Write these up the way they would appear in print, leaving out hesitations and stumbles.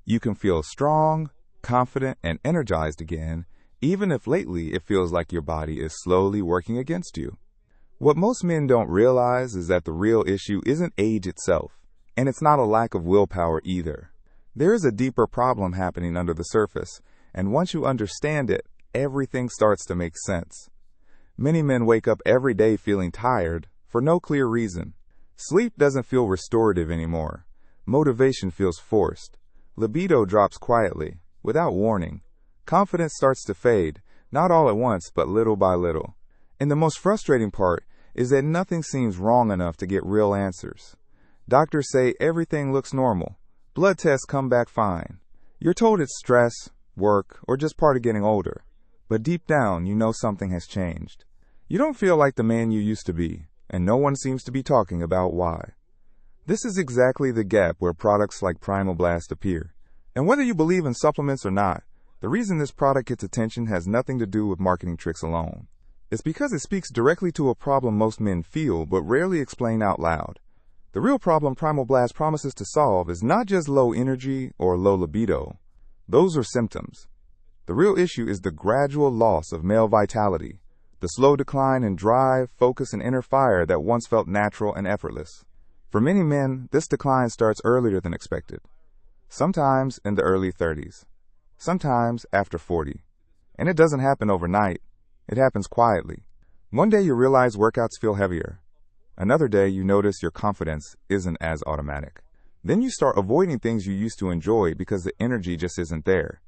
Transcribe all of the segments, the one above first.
You can feel strong, confident, and energized again, even if lately it feels like your body is slowly working against you. What most men don't realize is that the real issue isn't age itself, and it's not a lack of willpower either. There is a deeper problem happening under the surface, and once you understand it, everything starts to make sense. Many men wake up every day feeling tired for no clear reason. Sleep doesn't feel restorative anymore. Motivation feels forced. Libido drops quietly, without warning. Confidence starts to fade, not all at once, but little by little. And the most frustrating part is that nothing seems wrong enough to get real answers. Doctors say everything looks normal. Blood tests come back fine. You're told it's stress, work, or just part of getting older. But deep down, you know something has changed. You don't feel like the man you used to be, and no one seems to be talking about why. This is exactly the gap where products like Primal Blast appear. And whether you believe in supplements or not, the reason this product gets attention has nothing to do with marketing tricks alone. It's because it speaks directly to a problem most men feel but rarely explain out loud. The real problem Primal Blast promises to solve is not just low energy or low libido. Those are symptoms. The real issue is the gradual loss of male vitality, the slow decline in drive, focus, and inner fire that once felt natural and effortless. For many men, this decline starts earlier than expected. Sometimes in the early 30s, sometimes after 40. And it doesn't happen overnight. It happens quietly. One day you realize workouts feel heavier. Another day you notice your confidence isn't as automatic. Then you start avoiding things you used to enjoy because the energy just isn't there.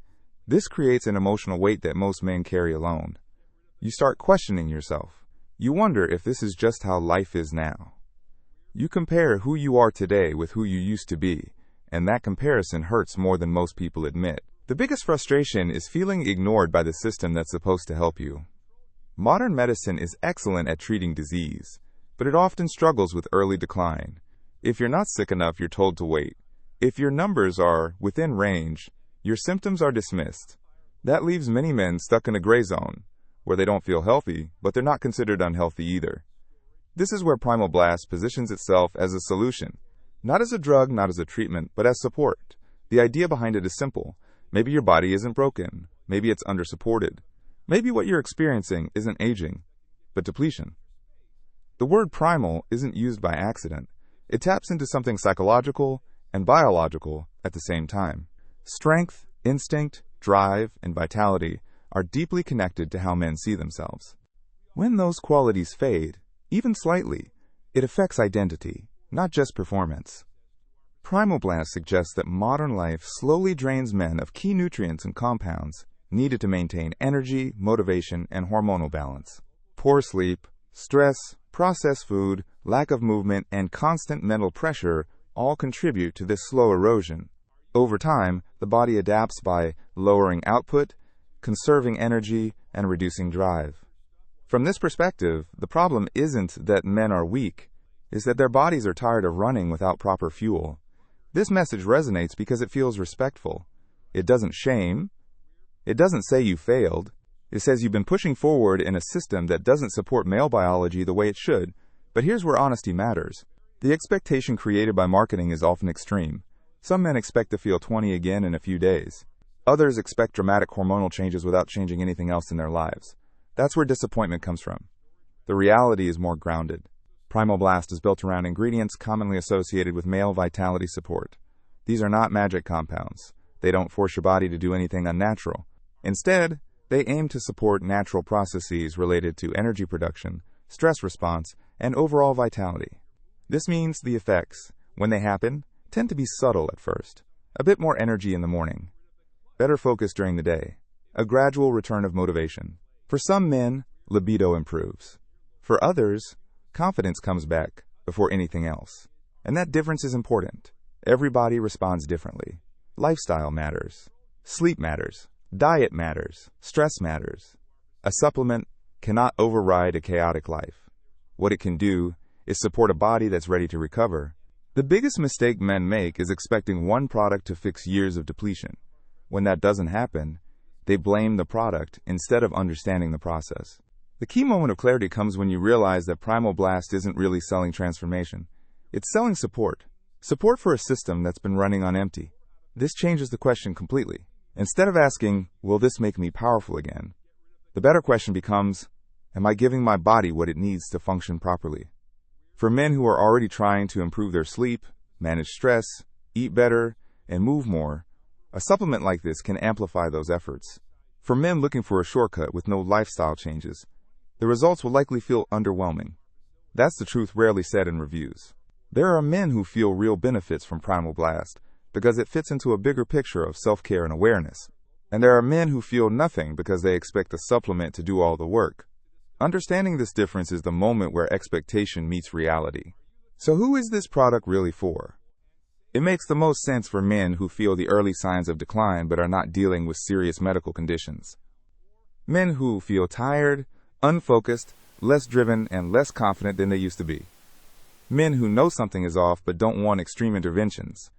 This creates an emotional weight that most men carry alone. You start questioning yourself. You wonder if this is just how life is now. You compare who you are today with who you used to be, and that comparison hurts more than most people admit. The biggest frustration is feeling ignored by the system that's supposed to help you. Modern medicine is excellent at treating disease, but it often struggles with early decline. If you're not sick enough, you're told to wait. If your numbers are within range, your symptoms are dismissed. That leaves many men stuck in a gray zone, where they don't feel healthy, but they're not considered unhealthy either. This is where Primal Blast positions itself as a solution. Not as a drug, not as a treatment, but as support. The idea behind it is simple. Maybe your body isn't broken. Maybe it's undersupported. Maybe what you're experiencing isn't aging, but depletion. The word primal isn't used by accident. It taps into something psychological and biological at the same time. Strength, instinct, drive, and vitality are deeply connected to how men see themselves. When those qualities fade, even slightly, it affects identity, not just performance. Primal Blast suggests that modern life slowly drains men of key nutrients and compounds needed to maintain energy, motivation, and hormonal balance. Poor sleep, stress, processed food, lack of movement, and constant mental pressure all contribute to this slow erosion. Over time, the body adapts by lowering output, conserving energy, and reducing drive. From this perspective, the problem isn't that men are weak, it's that their bodies are tired of running without proper fuel. This message resonates because it feels respectful. It doesn't shame. It doesn't say you failed. It says you've been pushing forward in a system that doesn't support male biology the way it should. But here's where honesty matters. The expectation created by marketing is often extreme. Some men expect to feel 20 again in a few days. Others expect dramatic hormonal changes without changing anything else in their lives. That's where disappointment comes from. The reality is more grounded. Primal Blast is built around ingredients commonly associated with male vitality support. These are not magic compounds. They don't force your body to do anything unnatural. Instead, they aim to support natural processes related to energy production, stress response, and overall vitality. This means the effects, when they happen, tend to be subtle at first. A bit more energy in the morning, better focus during the day, a gradual return of motivation. For some men, libido improves. For others, confidence comes back before anything else. And that difference is important. Every body responds differently. Lifestyle matters. Sleep matters. Diet matters. Stress matters. A supplement cannot override a chaotic life. What it can do is support a body that's ready to recover. The biggest mistake men make is expecting one product to fix years of depletion. When that doesn't happen, they blame the product instead of understanding the process. The key moment of clarity comes when you realize that Primal Blast isn't really selling transformation. It's selling support. Support for a system that's been running on empty. This changes the question completely. Instead of asking, will this make me powerful again? The better question becomes, am I giving my body what it needs to function properly? For men who are already trying to improve their sleep, manage stress, eat better, and move more, a supplement like this can amplify those efforts. For men looking for a shortcut with no lifestyle changes, the results will likely feel underwhelming. That's the truth rarely said in reviews. There are men who feel real benefits from Primal Blast because it fits into a bigger picture of self-care and awareness. And there are men who feel nothing because they expect a supplement to do all the work. Understanding this difference is the moment where expectation meets reality. So who is this product really for? It makes the most sense for men who feel the early signs of decline but are not dealing with serious medical conditions. Men who feel tired, unfocused, less driven, and less confident than they used to be. Men who know something is off but don't want extreme interventions.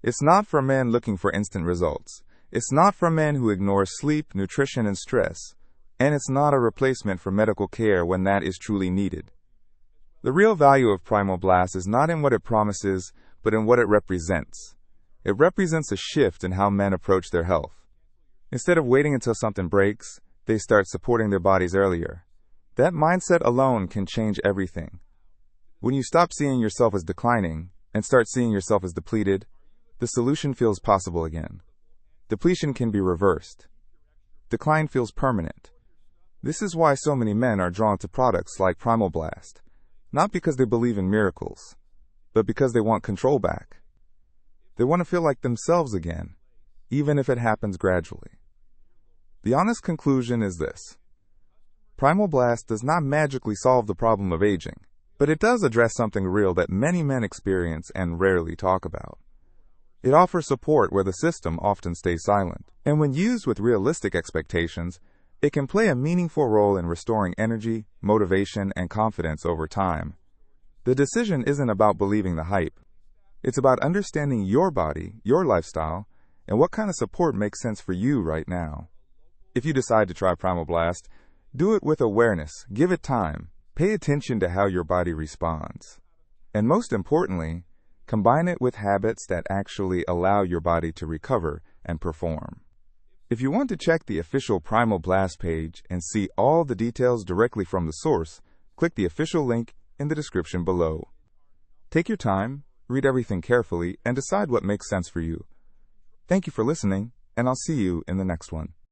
It's not for men looking for instant results. It's not for men who ignore sleep, nutrition, and stress. And it's not a replacement for medical care when that is truly needed. The real value of Primal Blast is not in what it promises, but in what it represents. It represents a shift in how men approach their health. Instead of waiting until something breaks, they start supporting their bodies earlier. That mindset alone can change everything. When you stop seeing yourself as declining and start seeing yourself as depleted, the solution feels possible again. Depletion can be reversed. Decline feels permanent. This is why so many men are drawn to products like Primal Blast, not because they believe in miracles, but because they want control back. They want to feel like themselves again, even if it happens gradually. The honest conclusion is this. Primal Blast does not magically solve the problem of aging, but it does address something real that many men experience and rarely talk about. It offers support where the system often stays silent, and when used with realistic expectations, it can play a meaningful role in restoring energy, motivation, and confidence over time. The decision isn't about believing the hype. It's about understanding your body, your lifestyle, and what kind of support makes sense for you right now. If you decide to try Primal Blast, do it with awareness, give it time, pay attention to how your body responds. And most importantly, combine it with habits that actually allow your body to recover and perform. If you want to check the official Primal Blast page and see all the details directly from the source, click the official link in the description below. Take your time, read everything carefully, and decide what makes sense for you. Thank you for listening, and I'll see you in the next one.